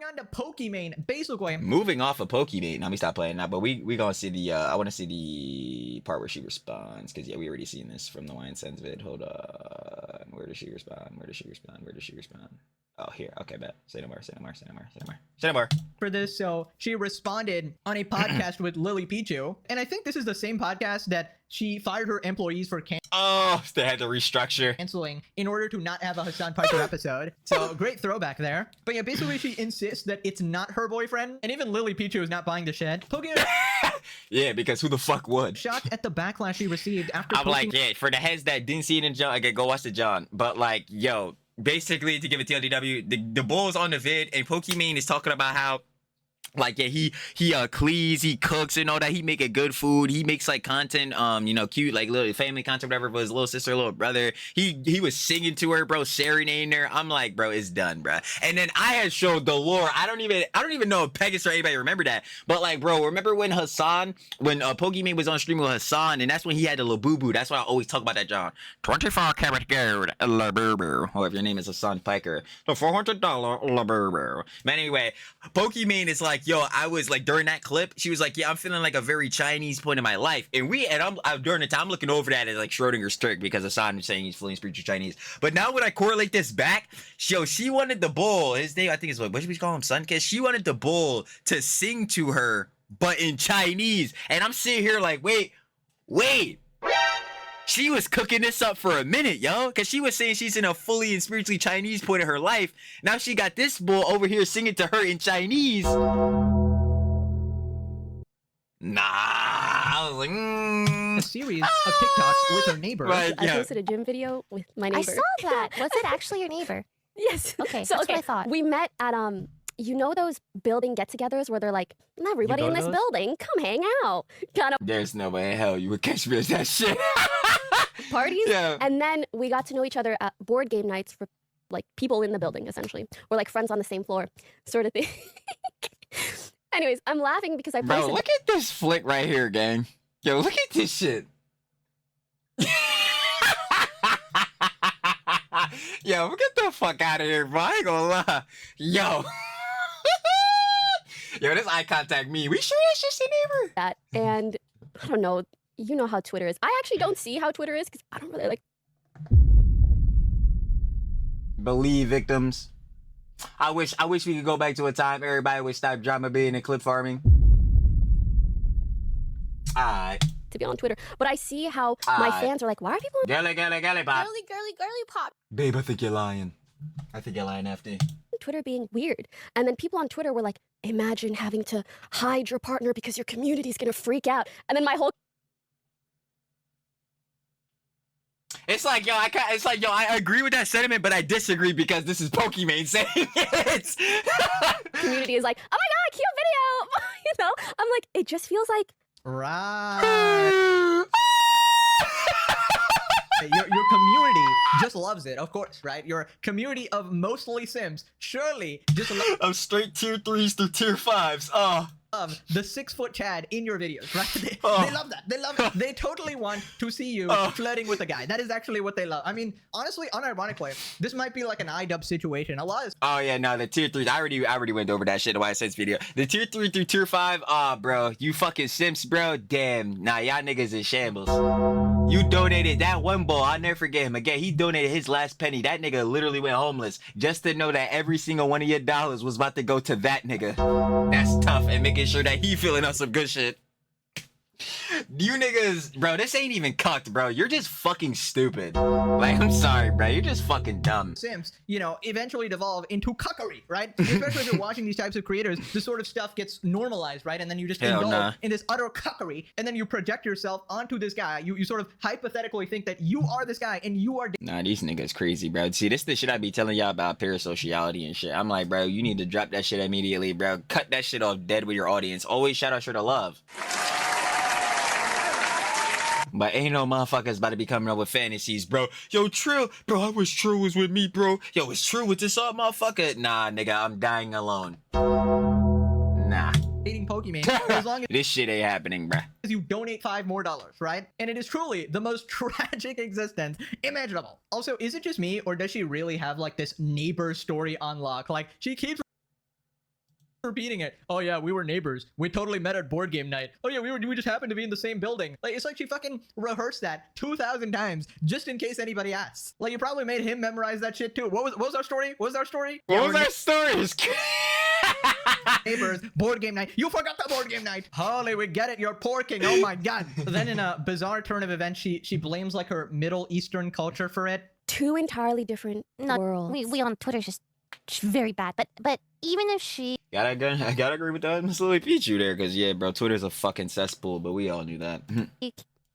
on to Pokimane. Basically, moving off of Pokimane. Now we stop playing now, but we gonna see the. I want to see the part where she responds because yeah, we already seen this from the Wine Sense vid. Hold on, where does she respond? Where does she respond? Where does she respond? Oh, here. Okay, bet. Say no more. Say no more. Say no more. Say no more. Say no more. For this, so she responded on a podcast with Lily Pichu, and I think this is the same podcast that she fired her employees for Oh, they had to restructure. canceling in order to not have a Hassan Piker episode. So great throwback there. But yeah, basically she insists that it's not her boyfriend, and even Lily Pichu is not buying the shit. Pokimane Yeah, because who the fuck would? shocked at the backlash she received after I'm like, yeah, for the heads that didn't see it in John, okay, go watch the John. But like, yo, basically to give it to LDW, the bull's on the vid, and Pokimane is talking about how like yeah he cleans, he cooks and all that, he make a good food, he makes like content, you know, cute like little family content whatever for his little sister, little brother. He was singing to her, bro, serenading her. I'm like, bro, it's done, bro. And then I had showed the lore. I don't even know if Pegasus or anybody remember that, but like, bro, remember when Pokimane was on stream with Hassan, and that's when he had the Labubu. That's why I always talk about that John 24 karat gold Labubu, or if your name is Hassan Piker, the $400 Labubu. But anyway, Pokimane is like, yo, I was like, during that clip, she was like, yeah, I'm feeling like a very Chinese point in my life. And I'm during the time, I'm looking over that as like Schrodinger's trick because Hassan is saying he's feeling spiritual Chinese. But now when I correlate this back, yo, she wanted the bull, his name, I think is what should we call him, Sunkiss? She wanted the bull to sing to her, but in Chinese. And I'm sitting here like, wait. She was cooking this up for a minute, yo, because she was saying she's in a fully and spiritually Chinese point of her life. Now she got this bull over here singing to her in Chinese. Nah, I was like, a series of TikToks with her neighbor. Right, I yeah. posted a gym video with my neighbor. I saw that. Was it actually your neighbor? Yes. Okay, So that's what I thought. we met at you know those building get-togethers where they're like, everybody go in to this those? building, come hang out, kind of There's no way in hell you would catch me as that shit. parties. Yeah. And then we got to know each other at board game nights for like people in the building, essentially, or like friends on the same floor, sort of thing. Anyways, I'm laughing because I Bro, posted. look at this flick right here, gang. Yo, look at this shit. Yo, get the fuck out of here, bro. I ain't gonna lie. Yo. Yo, this eye contact me. We sure it's just a neighbor? that, and I don't know. You know how Twitter is. I actually don't see how Twitter is because I don't really like. Believe victims. I wish we could go back to a time everybody would stop drama being and clip farming. Alright. To be on Twitter, but I see how my Aight. fans are like, why are people Girly pop. Girly pop. Babe, I think you're lying. I think you're lying, FD. on Twitter being weird? And then people on Twitter were like, imagine having to hide your partner because your community's gonna freak out. And then my whole It's like, yo, I agree with that sentiment, but I disagree because this is Pokimane saying it. community is like, oh my god, cute video. You know, I'm like, it just feels like Right. Your community just loves it, of course, right? Your community of mostly Sims surely just Of straight tier 3s through tier 5s. Oh. love the 6-foot Chad in your videos, right? They Oh. love that. They love it. They totally want to see you Oh. flirting with a guy. That is actually what they love. I mean, honestly, unironically, this might be like an iDub situation. A lot of Oh yeah, no, the tier 3s. I already went over that shit in the Why Sense video. The tier 3 through tier 5, bro, you fucking simps, bro. Damn, nah, y'all niggas in shambles. You donated that one bull. I'll never forget him. Again, he donated his last penny. That nigga literally went homeless just to know that every single one of your dollars was about to go to that nigga. That's tough, and making sure that he feeling on some good shit. You niggas, bro, this ain't even cucked, bro. You're just fucking stupid. Like, I'm sorry, bro. You're just fucking dumb. Sims, you know, eventually devolve into cuckery, right? Especially if you're watching these types of creators, this sort of stuff gets normalized, right? And then you just Hell indulge nah. in this utter cuckery, and then you project yourself onto this guy. You sort of hypothetically think that you are this guy, and you are Nah, these niggas crazy, bro. See, this the shit I be telling y'all about parasociality and shit. I'm like, bro, you need to drop that shit immediately, bro. Cut that shit off dead with your audience. Always shout out sure to love. But ain't no motherfuckers about to be coming up with fantasies, bro. Yo, Trill, bro, I wish Trill was with me, bro. Yo, is Trill with this up, motherfucker? Nah, nigga, I'm dying alone. Nah. dating Pokimane as long This shit ain't happening, bro. as you donate $5 more, right? And it is truly the most tragic existence imaginable. Also, is it just me, or does she really have like this neighbor story on lock? Like, she keeps repeating it. Oh yeah, we were neighbors. We totally met at board game night. Oh yeah, we just happened to be in the same building. Like, it's like she fucking rehearsed that 2,000 times just in case anybody asks. Like, you probably made him memorize that shit too. What was our story? What was our story? What was our story? Neighbors, board game night. You forgot the board game night. Holy, we get it. You're porking. Oh my god. Then in a bizarre turn of events, she blames like her Middle Eastern culture for it. Two entirely different worlds. We on Twitter's just very bad. But even if she I gotta agree with that, Miss Lily Pichu there, because yeah, bro, Twitter's a fucking cesspool, but we all knew that.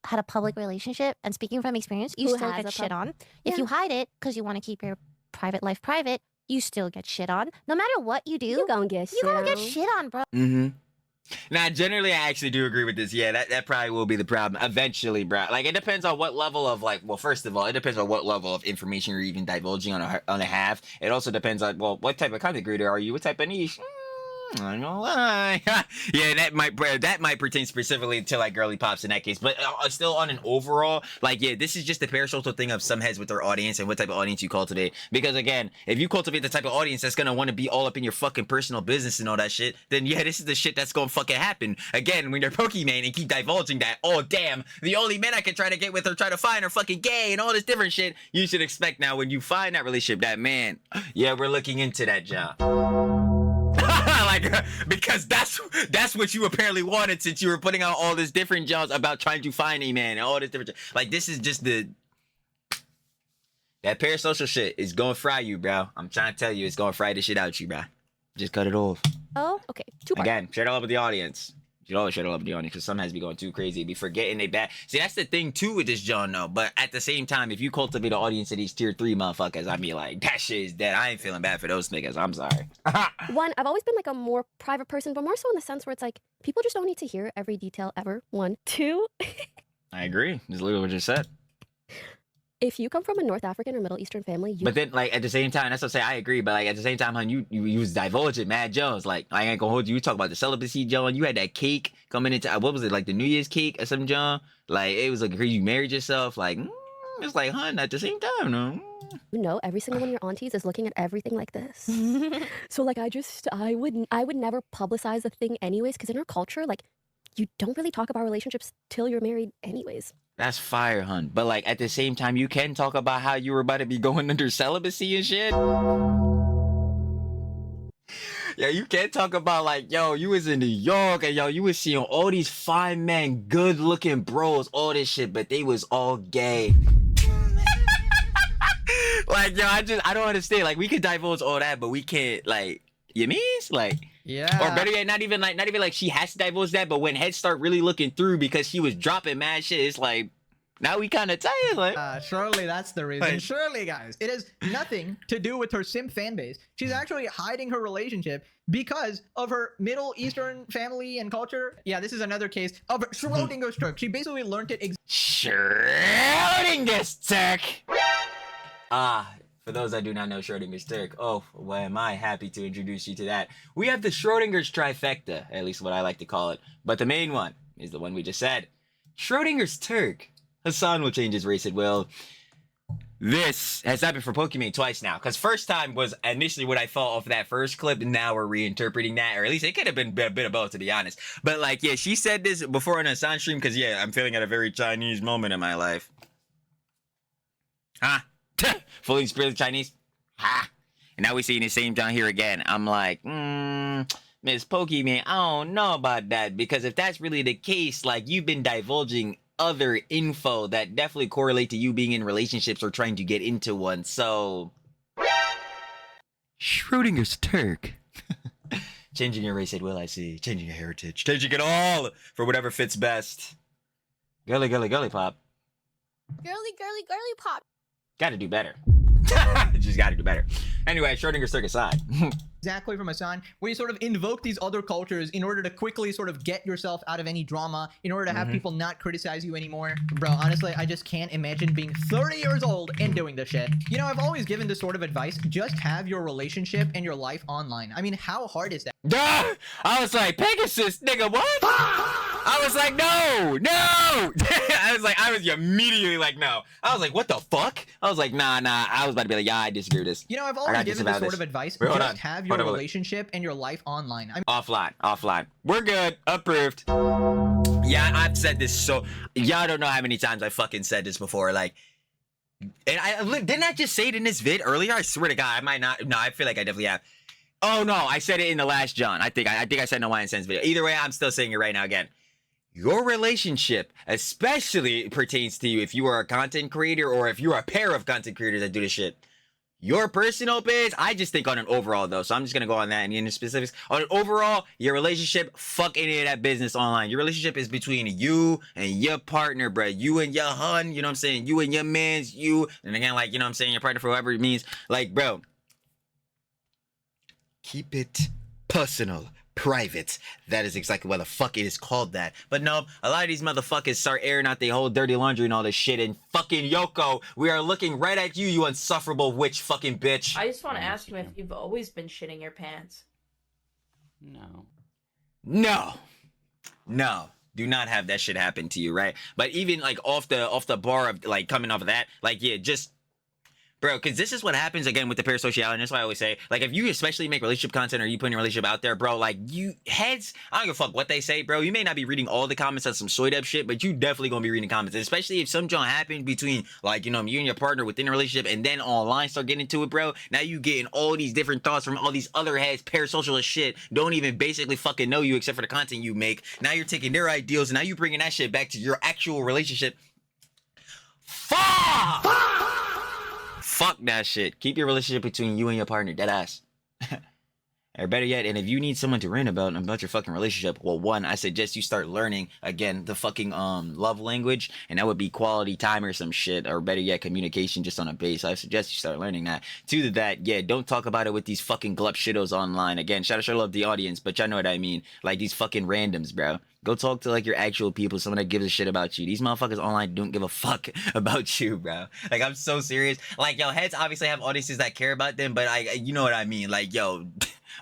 had a public relationship, and speaking from experience, you Who still has get a shit on. Yeah. If you hide it because you want to keep your private life private, you still get shit on. No matter what you do, You gonna get you shit gonna get on. shit on, bro. Mm-hmm. Now, generally, I actually do agree with this. Yeah, that probably will be the problem eventually, bro. Like, it depends on what level of, like, well, first of all, it depends on what level of information you're even divulging on a half. It also depends on, well, what type of content creator are you? What type of niche? I don't know why. Yeah, that might pertain specifically to like girly pops in that case, but still on an overall, like, yeah, this is just a parasocial thing of some heads with their audience and what type of audience you cultivate. Because again, if you cultivate the type of audience that's gonna want to be all up in your fucking personal business and all that shit, then yeah, this is the shit that's gonna fucking happen. Again, when you're Pokimane and keep divulging that, oh damn, the only men I can try to get with or try to find are fucking gay and all this different shit, you should expect now when you find that relationship, that man, yeah, we're looking into that job. Like, because that's what you apparently wanted, since you were putting out all this different jobs about trying to find a man and all this different, like, this is just that parasocial shit is gonna fry you, bro. I'm trying to tell you, it's gonna fry the shit out you, bro. Just cut it off. Oh, okay. Two parts. Again, share it all with the audience. You always share it all with the audience, because sometimes be going too crazy, be forgetting they bad. See, that's the thing too with this John, though. But at the same time, if you cultivate an audience of these tier 3 motherfuckers, I mean, like, that shit is dead. I ain't feeling bad for those niggas. I'm sorry. One, I've always been like a more private person, but more so in the sense where it's like people just don't need to hear every detail ever. One, two. I agree. That's literally what you said. If you come from a North African or Middle Eastern family, you But then, like, at the same time, that's what I say. I agree, but like at the same time, hun, you was divulging Mad Jones. Like, I ain't gonna hold you. You talk about the celibacy, John. You had that cake coming into, what was it, like the New Year's cake or something, John? Like, it was like you married yourself. Like, it's like, hun, at the same time, no. you know every single one of your aunties is looking at everything like this. So like I would never publicize the thing anyways, because in our culture, like, you don't really talk about relationships till you're married anyways. That's fire, hun. But like at the same time, you can talk about how you were about to be going under celibacy and shit. Yeah, you can't talk about like, yo, you was in New York and yo, you was seeing all these fine men, good looking bros, all this shit, but they was all gay. Like, yo, I don't understand. Like, we could divulge all that, but we can't, like, you means? Like, Yeah. or better yet, not even like she has to divulge that, but when heads start really looking through because she was dropping mad shit, it's like, now we kind of tired. Like, Surely that's the reason. Like- Surely, guys, it has nothing to do with her simp fan base. She's actually hiding her relationship because of her Middle Eastern family and culture. Yeah, this is another case of Schrodinger's Turk. She basically learned it. Schrodinger's Turk. For those that do not know Schrodinger's Turk, oh, well, am I happy to introduce you to that. We have the Schrodinger's trifecta, at least what I like to call it. But the main one is the one we just said. Schrodinger's Turk. Hassan will change his race at will. This has happened for Pokimane twice now. Because first time was initially what I thought of that first clip, and now we're reinterpreting that. Or at least it could have been a bit of both, to be honest. But like, yeah, she said this before on a Hassan stream, because yeah, I'm feeling at a very Chinese moment in my life. Huh? Fully spirited Chinese? Ha! And now we seeing the same down here again. I'm like, Miss Pokimane, I don't know about that. Because if that's really the case, like, you've been divulging other info that definitely correlate to you being in relationships or trying to get into one. So, Schrodinger's Turk. Changing your race at will, I see. Changing your heritage. Changing it all for whatever fits best. Girly, girly, girly pop. Girly, girly, girly pop. Gotta do better. Just gotta do better. Anyway, Schrodinger's Turk aside. Exactly from Hassan, where you sort of invoke these other cultures in order to quickly sort of get yourself out of any drama, in order to have people not criticize you anymore. Bro, honestly, I just can't imagine being 30 years old and doing this shit. You know, I've always given this sort of advice. Just have your relationship and your life online. I mean, how hard is that? Duh! I was like, Pegasus, nigga, what? I was like, no. I was immediately like, no. I was like, what the fuck? I was like, nah. I was about to be like, yeah, I disagree with this. You know, I've already given this sort of advice. Wait, hold just on. have your Hold on. relationship and your life online. Offline. We're good. Approved. Yeah, I've said this so. Y'all don't know how many times I fucking said this before. Like, and didn't I just say it in this vid earlier? I swear to God, I might not. No, I feel like I definitely have. Oh no, I said it in the last John. I think I said no wine and sense video. Either way, I'm still saying it right now again. Your relationship especially pertains to you if you are a content creator or if you're a pair of content creators that do this shit. Your personal biz, I just think on an overall though, so I'm just gonna go on that and in the specifics. On an overall, your relationship, fuck any of that business online. Your relationship is between you and your partner, bro. You and your hun, you know what I'm saying? You and your mans, you, and again, like, you know what I'm saying, your partner for whoever it means. Like, bro, keep it personal. Private. That is exactly why the fuck it is called that. But no, a lot of these motherfuckers start airing out their whole dirty laundry and all this shit. And fucking Yoko, we are looking right at you, you insufferable witch fucking bitch. I just want to ask you if you've always been shitting your pants. No. Do not have that shit happen to you, right? But even like off the bar of like coming off of that, like yeah, just. Bro, because this is what happens again with the parasociality, and that's why I always say, like, if you especially make relationship content or you put your relationship out there, bro, like, you heads, I don't give a fuck what they say, bro. You may not be reading all the comments on some soyed up shit, but you definitely gonna be reading comments, and especially if some junk happened between, like, you know, you and your partner within a relationship, and then online start getting into it, bro. Now you getting all these different thoughts from all these other heads, parasocial as shit, don't even basically fucking know you except for the content you make. Now you're taking their ideals, and now you bringing that shit back to your actual relationship. Fuck! Fuck that shit. Keep your relationship between you and your partner. Deadass. Or better yet, and if you need someone to rant about your fucking relationship, well, one, I suggest you start learning, again, the fucking love language, and that would be quality time or some shit, or better yet, communication just on a base. I suggest you start learning that. Two to that, yeah, don't talk about it with these fucking glup shittos online. Again, shout out love the audience, but y'all know what I mean. Like these fucking randoms, bro. Go talk to like your actual people, someone that gives a shit about you. These motherfuckers online don't give a fuck about you, bro. Like, I'm so serious. Like, yo, heads obviously have audiences that care about them, but you know what I mean. Like, yo,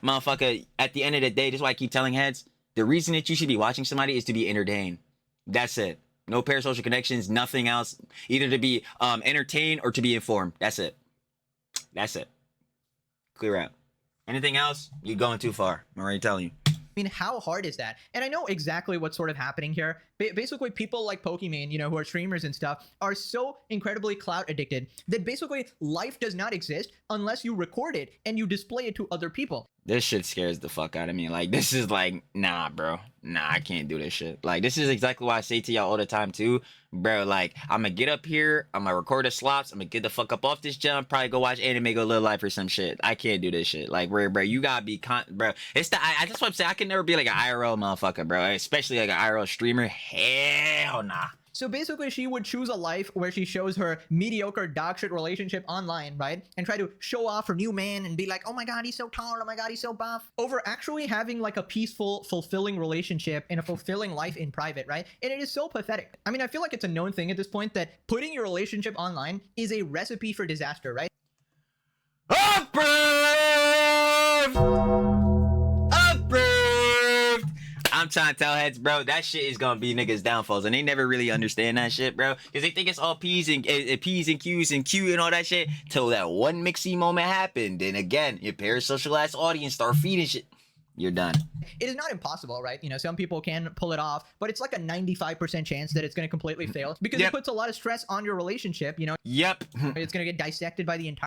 motherfucker, at the end of the day, this is why I keep telling heads, the reason that you should be watching somebody is to be entertained. That's it. No parasocial connections, nothing else. Either to be entertained or to be informed. That's it. That's it. Clear out. Anything else, you're going too far. I'm already telling you. I mean, how hard is that? And I know exactly what's sort of happening here. Basically, people like Pokimane, you know, who are streamers and stuff, are so incredibly clout addicted that basically life does not exist unless you record it and you display it to other people. This shit scares the fuck out of me. Like, this is like, nah, bro. Nah, I can't do this shit. Like, this is exactly why I say to y'all all the time, too. Bro, like, I'm gonna get up here, I'm gonna record the slops, I'm gonna get the fuck up off this jump, probably go watch anime, go live life or some shit. I can't do this shit. Like, bro, you gotta be bro. It's the, I just want to say, I can never be like an IRL motherfucker, bro. Especially like an IRL streamer. Hell nah. So basically, she would choose a life where she shows her mediocre dogshit relationship online, right? And try to show off her new man and be like, oh my god, he's so tall, oh my god, he's so buff. Over actually having like a peaceful, fulfilling relationship and a fulfilling life in private, right? And it is so pathetic. I mean, I feel like it's a known thing at this point that putting your relationship online is a recipe for disaster, right? I'm trying to tell heads, bro, that shit is gonna be niggas' downfalls, and they never really understand that shit, bro, because they think it's all P's and Q's and Q and all that shit, till that one mixy moment happened, and again, your parasocial ass audience start feeding shit. You're done. It is not impossible, right? You know, some people can pull it off, but it's like a 95% chance that it's going to completely fail because it puts a lot of stress on your relationship, you know? Yep. It's going to get dissected by the entire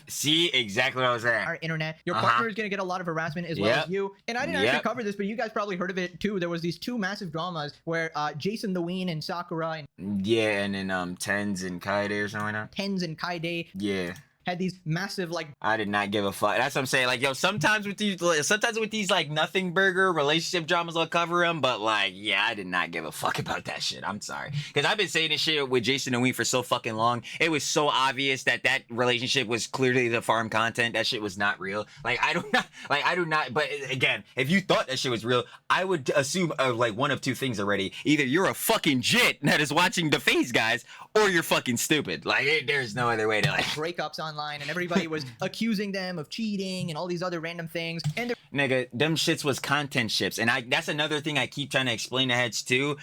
See, exactly what I was saying. our internet. Your partner is going to get a lot of harassment as well as you. And I didn't actually cover this, but you guys probably heard of it too. There was these two massive dramas where Jason the Ween and Sakura and and then Tens and Kaide or something like that. Tens and Kaide had these massive like I did not give a fuck. That's what I'm saying. Like, yo, sometimes with these like nothing burger relationship dramas, I'll cover them. But like, yeah, I did not give a fuck about that shit. I'm sorry, because I've been saying this shit with Jason and Ween for so fucking long. It was so obvious that relationship was clearly the farm content. That shit was not real. Like, I do not. But again, if you thought that shit was real, I would assume like one of two things already. Either you're a fucking jit that is watching the FaZe guys, or you're fucking stupid. Like, there's no other way to like. breakups online, and everybody was accusing them of cheating and all these other random things. And Nigga, them shits was content ships, and that's another thing I keep trying to explain to heads too.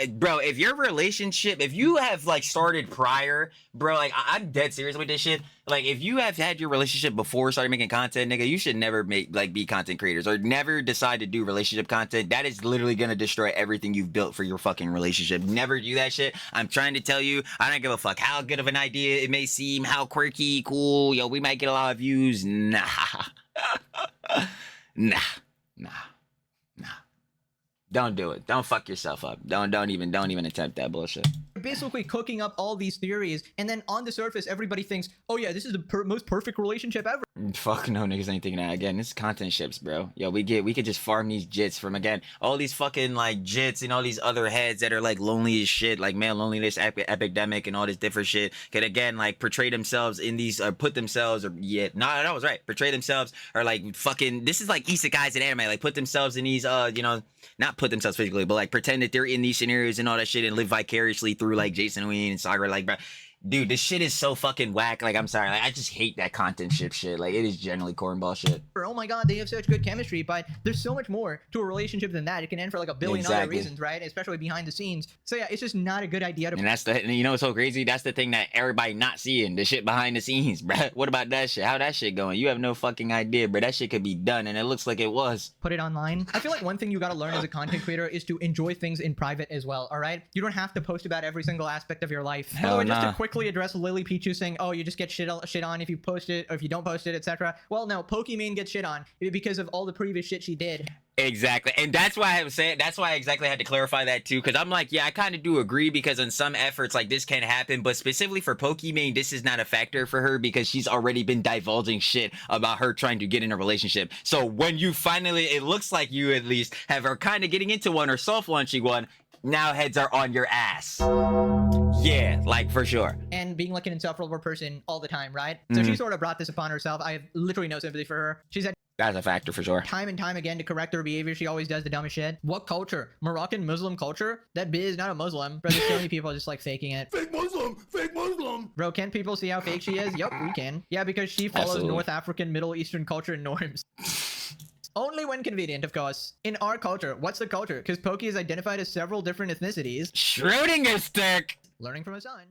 Bro, if your relationship, if you have like started prior, bro, like I'm dead serious with this shit. Like, if you have had your relationship before started making content, nigga, you should never be content creators or never decide to do relationship content. That is literally gonna destroy everything you've built for your fucking relationship. Never do that shit. I'm trying to tell you, I don't give a fuck how good of an idea it may seem, how quirky, cool, yo, we might get a lot of views. Nah. Nah. Don't do it. Don't fuck yourself up. Don't even attempt that bullshit. basically cooking up all these theories, and then on the surface, everybody thinks, oh yeah, this is the most perfect relationship ever. Fuck no, niggas ain't thinking that. Again, this is content ships, bro. Yo, we could just farm these jits from, again, all these fucking like jits and all these other heads that are like lonely as shit, like male loneliness epidemic and all this different shit, could again like portray themselves in these, or put themselves, or yeah, no, that was right, portray themselves, or like fucking, this is like isekais in anime, like put themselves in these you know, not put themselves physically, but like pretend that they're in these scenarios and all that shit and live vicariously through like Jason Ween and Saga. Like, bro, dude, this shit is so fucking whack. Like, I'm sorry, like, I just hate that content shit. Like, it is generally cornball shit. Oh my god, they have such good chemistry, but there's so much more to a relationship than that. It can end for like a billion other reasons, right? Especially behind the scenes. So yeah, it's just not a good idea to. And that's the, you know what's so crazy? That's the thing that everybody not seeing, the shit behind the scenes, bro. What about that shit? How that shit going? You have no fucking idea, bro. That shit could be done, and it looks like it was. Put it online. I feel like one thing you gotta learn as a content creator is to enjoy things in private as well, all right? You don't have to post about every single aspect of your life. By the way, just to quickly address Lily Pichu saying, oh, you just get shit on if you post it, or if you don't post it, etc. Well, no, Pokimane gets shit on because of all the previous shit she did. Exactly, and that's why I was saying, that's why I exactly had to clarify that too, because I'm like, yeah, I kind of do agree, because in some efforts like this can happen, but specifically for Pokimane, this is not a factor for her because she's already been divulging shit about her trying to get in a relationship. So when you finally, it looks like you at least have her kind of getting into one or soft launching one, now heads are on your ass. Yeah, like for sure. And being like an insufferable person all the time, right? So she sort of brought this upon herself. I have literally no sympathy for her. She's had that's a factor for sure. time and time again to correct her behavior. She always does the dumbest shit. What culture? Moroccan Muslim culture? That B is not a Muslim. Bro, there's so many people just like faking it. Fake Muslim! Fake Muslim! Bro, can't people see how fake she is? Yup, we can. Yeah, because she follows Absolutely. North African, Middle Eastern culture and norms. Only when convenient, of course. In our culture, what's the culture? Because Poki is identified as several different ethnicities. Schrodinger's stick! Learning from a son.